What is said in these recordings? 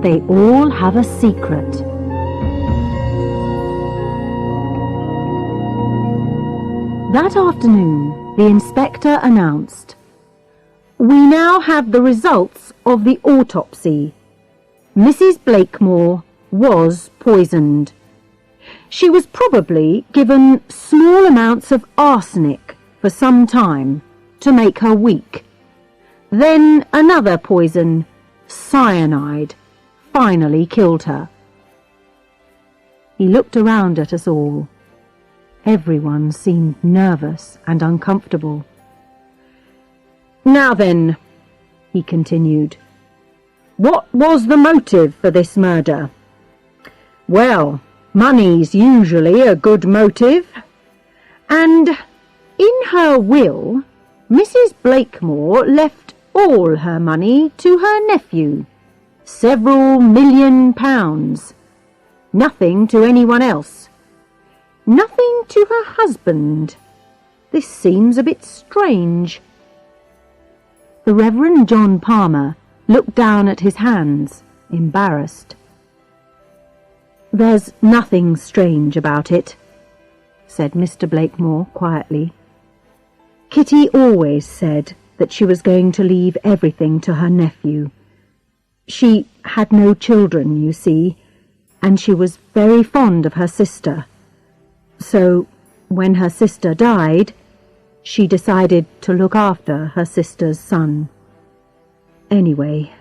they all have a secret. That afternoon, the inspector announced, "We now have the results of the autopsy. Mrs. Blakemore was poisoned. She was probably given small amounts of arsenic for some time to make her weak. Then another poison, cyanide, finally killed her." He looked around at us all. Everyone seemed nervous and uncomfortable. "Now then," he continued, "what was the motive for this murder?" "Well, money's usually a good motive. And in her will, Mrs. Blakemore left all her money to her nephew, several £1,000,000. Nothing to anyone else. Nothing to her husband. This seems a bit strange." The Reverend John Palmer looked down at his hands, embarrassed. "There's nothing strange about it," said Mr. Blakemore quietly. "Kitty always said that she was going to leave everything to her nephew. She had no children, you see, and she was very fond of her sister. So, when her sister died, she decided to look after her sister's son. Anyway,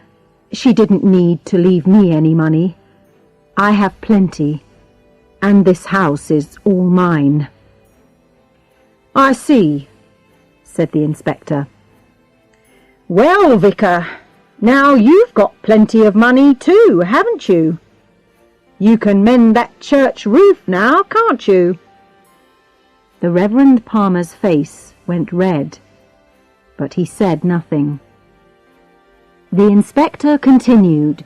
she didn't need to leave me any money. I have plenty, and this house is all mine." "I see," said the inspector. "Well, Vicar, now you've got plenty of money too, haven't you? You can mend that church roof now, can't you?" The Reverend Palmer's face went red, but he said nothing. The inspector continued,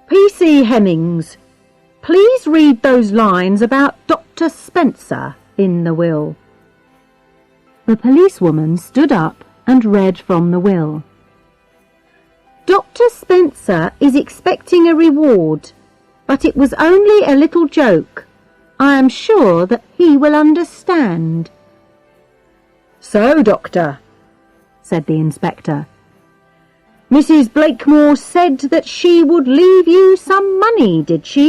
"P.C. Hemmings, please read those lines about Dr. Spencer in the will." The policewoman stood up and read from the will. "Dr. Spencer is expecting a reward, but it was only a little joke. I am sure that he will understand." "So, Doctor," said the inspector, "Mrs. Blakemore said that she would leave you some money, did she?"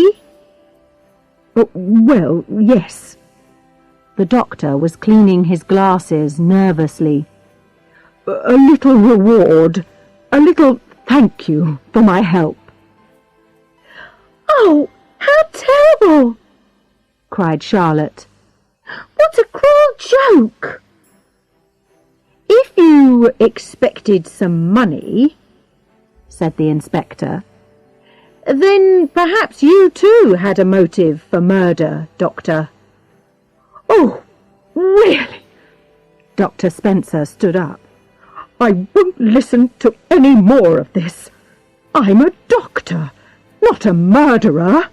"Well, yes." The doctor was cleaning his glasses nervously. "A little reward, a little thank you for my help." "Oh, how terrible!" cried Charlotte. "What a cruel joke!" "If you expected some money," said the inspector, "then perhaps you too had a motive for murder, Doctor." "Oh, really?" Dr. Spencer stood up. "I won't listen to any more of this. I'm a doctor, not a murderer."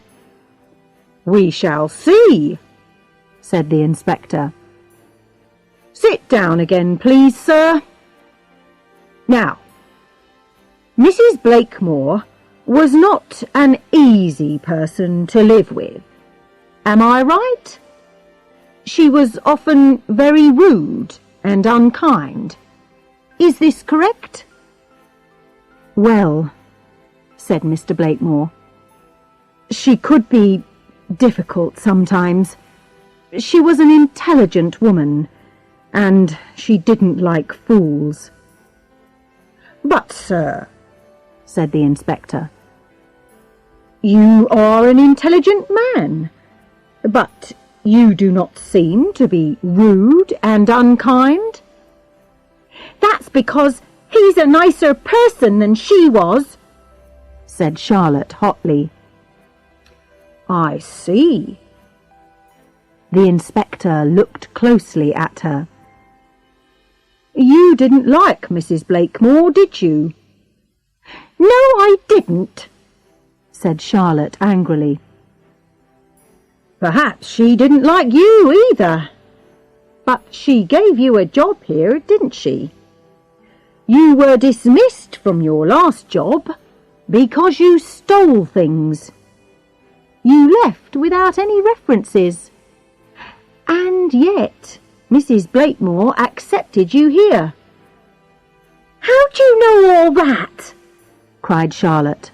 "We shall see," said the inspector. "Sit down again, please, sir. Now, Mrs. Blakemore was not an easy person to live with. Am I right? She was often very rude and unkind. Is this correct?" "Well," said Mr. Blakemore, "she could be difficult sometimes. She was an intelligent woman, and she didn't like fools." "But, sir," said the inspector, "you are an intelligent man, but you do not seem to be rude and unkind." "That's because he's a nicer person than she was," said Charlotte hotly. "I see." The inspector looked closely at her. "You didn't like Mrs. Blakemore, did you?" "No, I didn't," said Charlotte angrily. "Perhaps she didn't like you either. But she gave you a job here, didn't she? You were dismissed from your last job, Because you stole things. You left without any references. And yet Mrs. Blakemore accepted you here. How do you know all that? Cried Charlotte.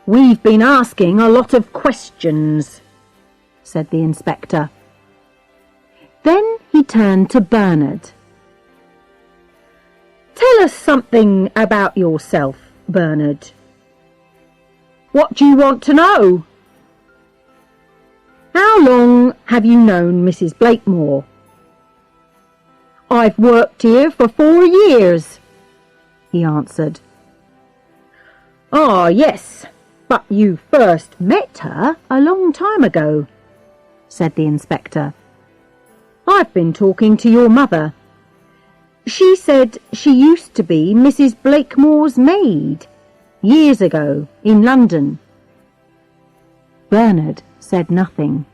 We've been asking a lot of questions, said the inspector. Then he turned to Bernard. Tell us something about yourself, Bernard. What do you want to know? How long have you known Mrs. Blakemore? I've worked here for 4 years, he answered. Ah, yes, but you first met her a long time ago, said the inspector. I've been talking to your mother. She said she used to be Mrs. Blakemore's maid, years ago, in London. Bernard said nothing.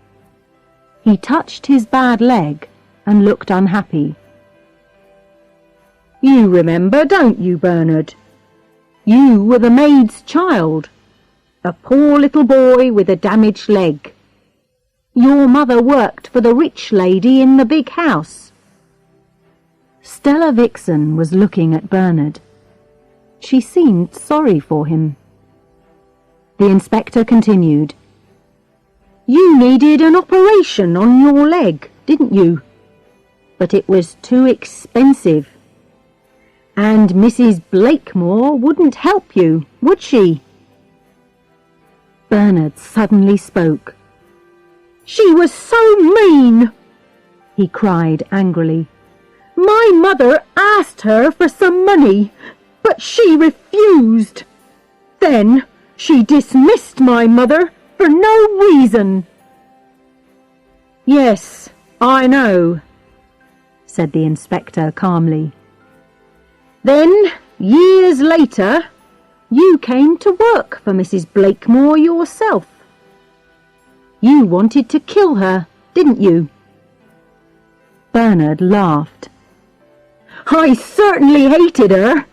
He touched his bad leg and looked unhappy. You remember, don't you, Bernard? You were the maid's child, a poor little boy with a damaged leg. Your mother worked for the rich lady in the big house. Stella Vixen was looking at Bernard. She seemed sorry for him. The inspector continued. You needed an operation on your leg, didn't you? But it was too expensive. And Mrs. Blakemore wouldn't help you, would she? Bernard suddenly spoke. She was so mean, he cried angrily. My mother asked her for some money, but she refused. Then she dismissed my mother for no reason. Yes, I know, said the inspector calmly. Then, years later, you came to work for Mrs. Blakemore yourself. You wanted to kill her, didn't you? Bernard laughed. I certainly hated her,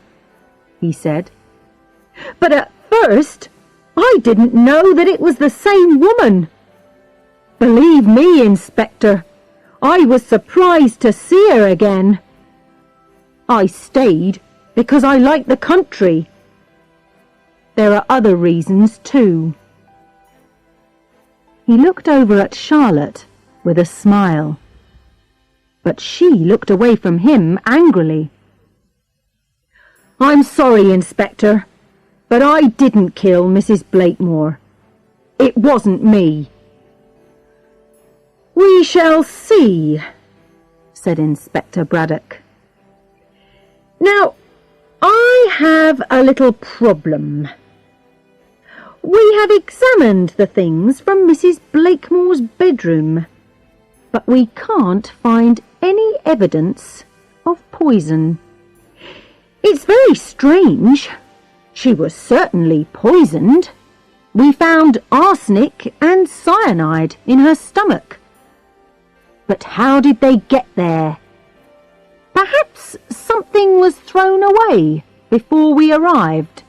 he said. But at first, I didn't know that it was the same woman. Believe me, Inspector, I was surprised to see her again. I stayed because I like the country. There are other reasons too. He looked over at Charlotte with a smile, but she looked away from him angrily. I'm sorry, Inspector, but I didn't kill Mrs. Blakemore. It wasn't me. We shall see, said Inspector Braddock. Now, I have a little problem. We have examined the things from Mrs. Blakemore's bedroom, but we can't find any evidence of poison. It's very strange. She was certainly poisoned. We found arsenic and cyanide in her stomach. But how did they get there? Perhaps something was thrown away before we arrived.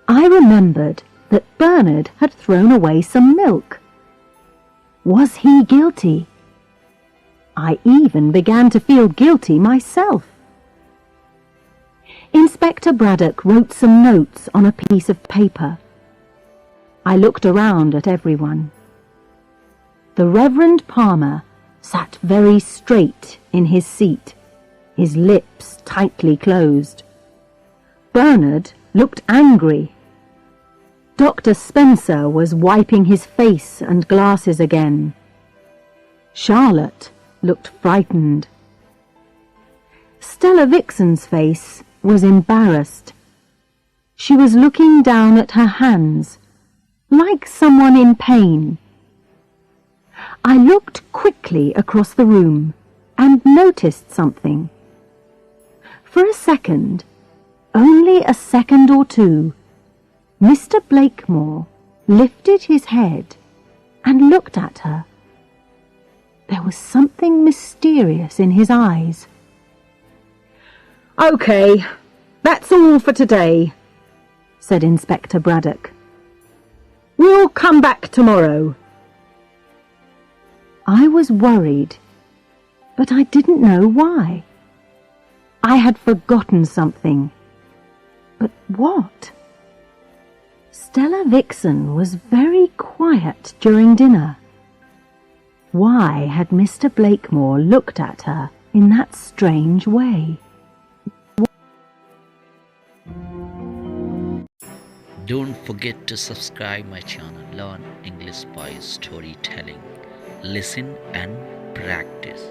I remembered that Bernard had thrown away some milk. Was he guilty? I even began to feel guilty myself. Inspector Braddock wrote some notes on a piece of paper. I looked around at everyone. The Reverend Palmer sat very straight in his seat, his lips tightly closed. Bernard looked angry. Dr. Spencer was wiping his face and glasses again. Charlotte looked frightened. Stella Vixen's face was embarrassed. She was looking down at her hands, like someone in pain. I looked quickly across the room and noticed something. For a second, only a second or two, Mr. Blakemore lifted his head and looked at her. There was something mysterious in his eyes. Okay, that's all for today, said Inspector Braddock. "We'll come back tomorrow." I was worried, but I didn't know why. I had forgotten something. But what? Stella Vixen was very quiet during dinner. Why had Mr. Blakemore looked at her in that strange way? Don't forget to subscribe my channel, Learn English by Storytelling. Listen and practice.